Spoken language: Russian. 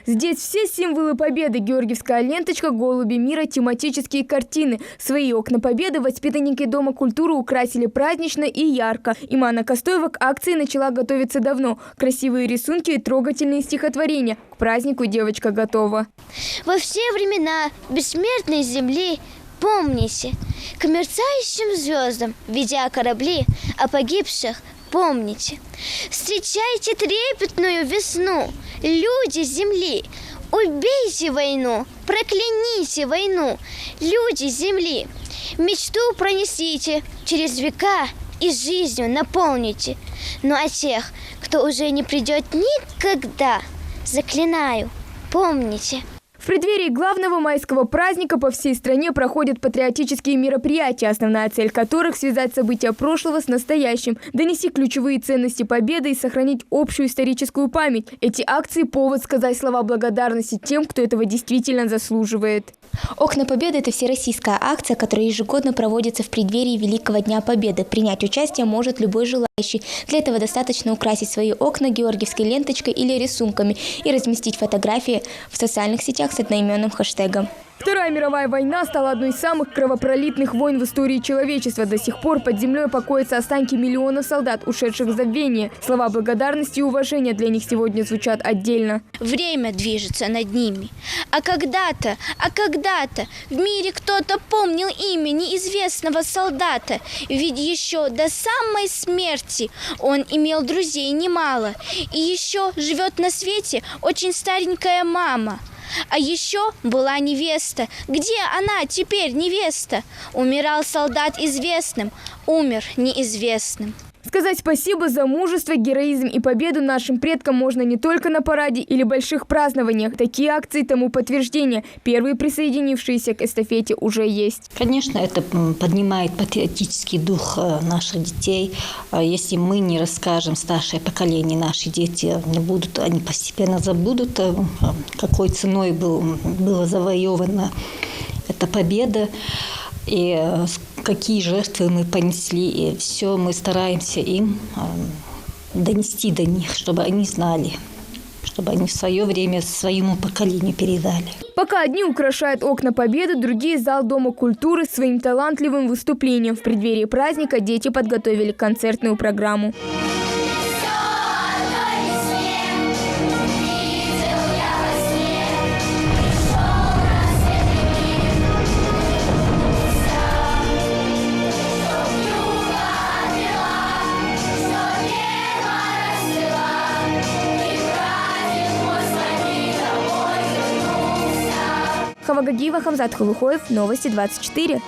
Здесь все символы победы: георгиевская ленточка, голуби мира, тематические картины. Свои окна победы воспитанники Дома культуры украсили празднично и ярко. Имана Костоева к акции начала готовиться давно. Красивые рисунки и трогательные стихотворения. К празднику девочка готова. Во все времена бессмертной земли помните, к мерцающим звездам, ведя корабли, о погибших помните. Встречайте трепетную весну, люди земли. Убейте войну, прокляните войну, люди земли. Мечту пронесите через века и жизнью наполните. Ну а тех, кто уже не придет никогда, заклинаю, помните. В преддверии главного майского праздника по всей стране проходят патриотические мероприятия, основная цель которых – связать события прошлого с настоящим, донести ключевые ценности победы и сохранить общую историческую память. Эти акции – повод сказать слова благодарности тем, кто этого действительно заслуживает. «Окна Победы» – это всероссийская акция, которая ежегодно проводится в преддверии Великого Дня Победы. Принять участие может любой желающий. Для этого достаточно украсить свои окна георгиевской ленточкой или рисунками и разместить фотографии в социальных сетях с одноименным хэштегом. Вторая мировая война стала одной из самых кровопролитных войн в истории человечества. До сих пор под землей покоятся останки миллионов солдат, ушедших в забвение. Слова благодарности и уважения для них сегодня звучат отдельно. Время движется над ними. А когда-то в мире кто-то помнил имя неизвестного солдата. Ведь еще до самой смерти он имел друзей немало. И еще живет на свете очень старенькая мама. А еще была невеста. Где она теперь, невеста? Умирал солдат известным, умер неизвестным. Сказать спасибо за мужество, героизм и победу нашим предкам можно не только на параде или больших празднованиях. Такие акции тому подтверждение. Первые присоединившиеся к эстафете уже есть. Конечно, это поднимает патриотический дух наших детей. Если мы не расскажем, старшее поколение, наши дети не будут, они постепенно забудут, какой ценой была завоевана эта победа. И какие жертвы мы понесли, и все мы стараемся им донести до них, чтобы они знали, чтобы они в свое время своему поколению передали. Пока одни украшают окна Победы, другие – зал Дома культуры своим талантливым выступлением. В преддверии праздника дети подготовили концертную программу. Хава Гагиева, Хамзат Хулухоев, Новости 24.